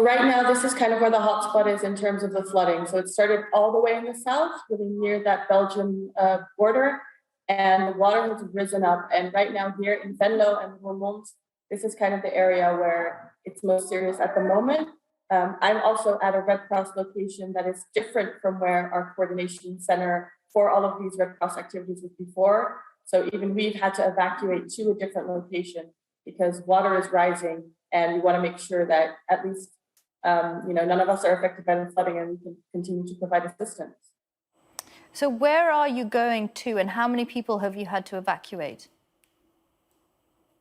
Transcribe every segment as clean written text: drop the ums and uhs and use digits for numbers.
So right now, this is kind of where the hotspot is in terms of the flooding. So it started all the way in the south, really near that Belgian border, and the water has risen up. And right now here in Venlo and Roermond, this is kind of the area where it's most serious at the moment. I'm also at a Red Cross location that is different from where our coordination center for all of these Red Cross activities was before. So even we've had to evacuate to a different location because water is rising, and we want to make sure that at least none of us are affected by the flooding, and we can continue to provide assistance. So where are you going to, and how many people have you had to evacuate?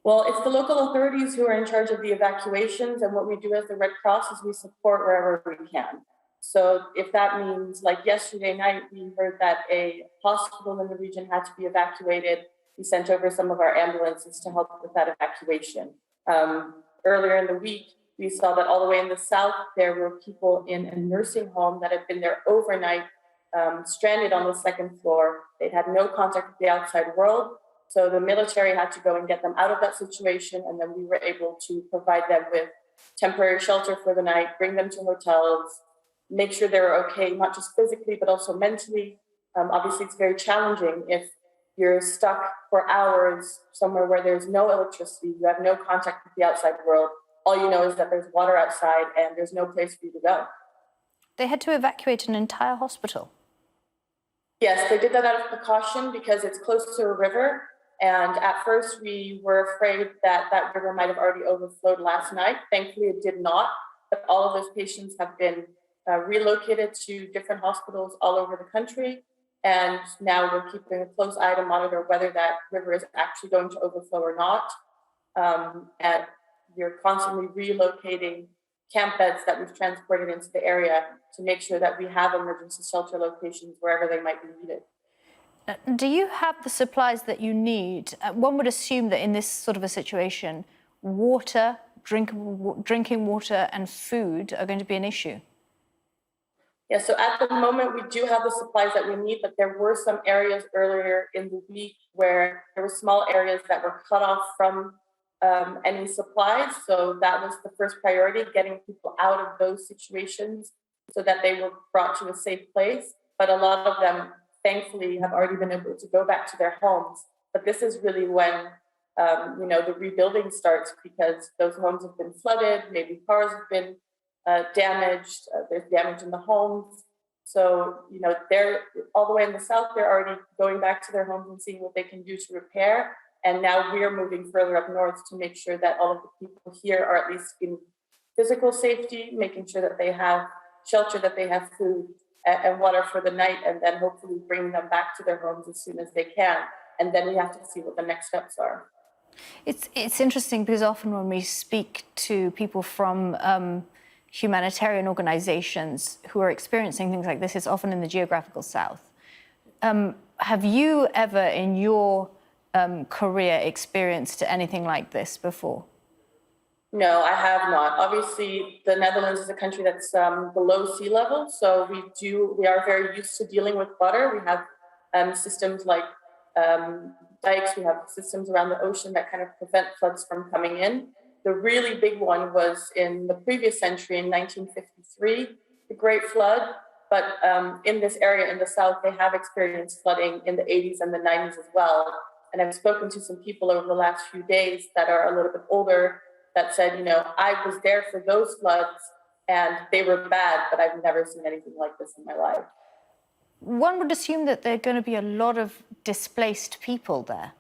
Well, it's the local authorities who are in charge of the evacuations, and what we do as the Red Cross is we support wherever we can. So if that means, like yesterday night, we heard that a hospital in the region had to be evacuated, we sent over some of our ambulances to help with that evacuation. Earlier in the week, we saw that all the way in the south, there were people in a nursing home that had been there overnight, stranded on the second floor. They'd had no contact with the outside world. So the military had to go and get them out of that situation. And then we were able to provide them with temporary shelter for the night, bring them to hotels, make sure they were okay, not just physically, but also mentally. Obviously, it's very challenging if you're stuck for hours somewhere where there's no electricity, you have no contact with the outside world. All you know is that there's water outside and there's no place for you to go. They had to evacuate an entire hospital. Yes, they did that out of precaution because it's close to a river. And at first we were afraid that that river might have already overflowed last night. Thankfully, it did not. But all of those patients have been relocated to different hospitals all over the country. And now we're keeping a close eye to monitor whether that river is actually going to overflow or not. And we're constantly relocating camp beds that we've transported into the area to make sure that we have emergency shelter locations wherever they might be needed. Do you have the supplies that you need? One would assume that in this sort of a situation, water, drinking water and food are going to be an issue. Yeah, so at the moment, we do have the supplies that we need, but there were some areas earlier in the week where there were small areas that were cut off from any supplies. So that was the first priority, getting people out of those situations so that they were brought to a safe place. But a lot of them, thankfully, have already been able to go back to their homes. But this is really when, the rebuilding starts, because those homes have been flooded, maybe cars have been damaged, there's damage in the homes. So, they're all the way in the south, they're already going back to their homes and seeing what they can do to repair. And now we're moving further up north to make sure that all of the people here are at least in physical safety, making sure that they have shelter, that they have food and water for the night, and then hopefully bring them back to their homes as soon as they can. And then we have to see what the next steps are. It's interesting because often when we speak to people from humanitarian organizations who are experiencing things like this, it's often in the geographical south. Have you ever in your career experienced anything like this before? No, I have not. Obviously, the Netherlands is a country that's below sea level, so we are very used to dealing with water. We have systems like dikes, we have systems around the ocean that kind of prevent floods from coming in. The really big one was in the previous century, in 1953, the Great Flood. But in this area in the south, they have experienced flooding in the 80s and the 90s as well. And I've spoken to some people over the last few days that are a little bit older that said, I was there for those floods and they were bad, but I've never seen anything like this in my life. One would assume that there are going to be a lot of displaced people there.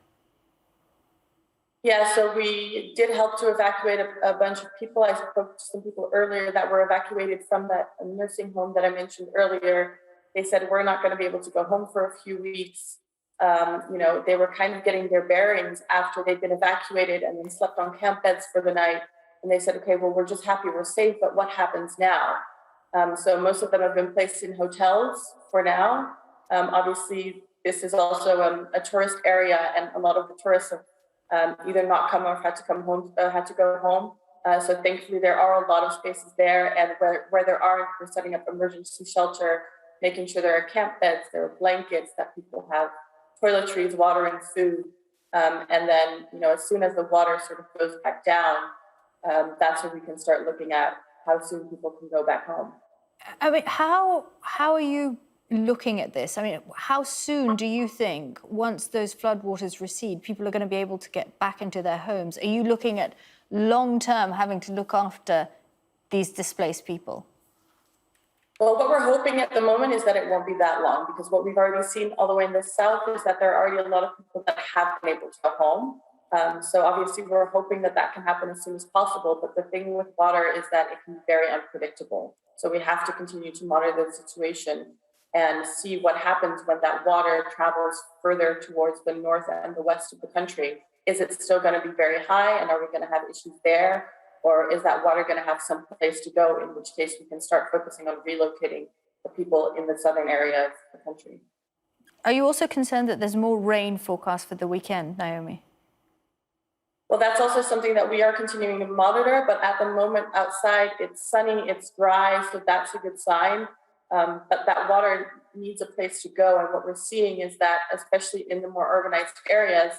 Yeah, so we did help to evacuate a bunch of people. I spoke to some people earlier that were evacuated from that nursing home that I mentioned earlier. They said, we're not going to be able to go home for a few weeks. They were kind of getting their bearings after they'd been evacuated and then slept on camp beds for the night. And they said, okay, well, we're just happy we're safe, but what happens now? So most of them have been placed in hotels for now. Obviously, this is also a tourist area, and a lot of the tourists have either not come or had to go home. So thankfully, there are a lot of spaces there, and where there aren't, we're setting up emergency shelter, making sure there are camp beds, there are blankets, that people have toiletries, water, and food. And then, as soon as the water sort of goes back down, that's when we can start looking at how soon people can go back home. I mean, how are you looking at this? I mean, how soon do you think, once those floodwaters recede, people are going to be able to get back into their homes? Are you looking at long-term having to look after these displaced people? Well, what we're hoping at the moment is that it won't be that long, because what we've already seen all the way in the south is that there are already a lot of people that have been able to go home. So obviously we're hoping that that can happen as soon as possible. But the thing with water is that it can be very unpredictable. So we have to continue to monitor the situation and see what happens when that water travels further towards the north and the west of the country. Is it still going to be very high, and are we going to have issues there? Or is that water going to have some place to go, in which case we can start focusing on relocating the people in the southern area of the country? Are you also concerned that there's more rain forecast for the weekend, Naomi? Well, that's also something that we are continuing to monitor, but at the moment outside, it's sunny, it's dry, so that's a good sign. But that water needs a place to go. And what we're seeing is that, especially in the more urbanized areas,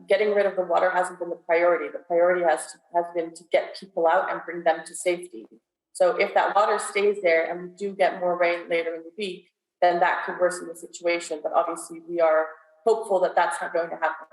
getting rid of the water hasn't been the priority. The priority has been to get people out and bring them to safety. So if that water stays there and we do get more rain later in the week, then that could worsen the situation. But obviously we are hopeful that that's not going to happen.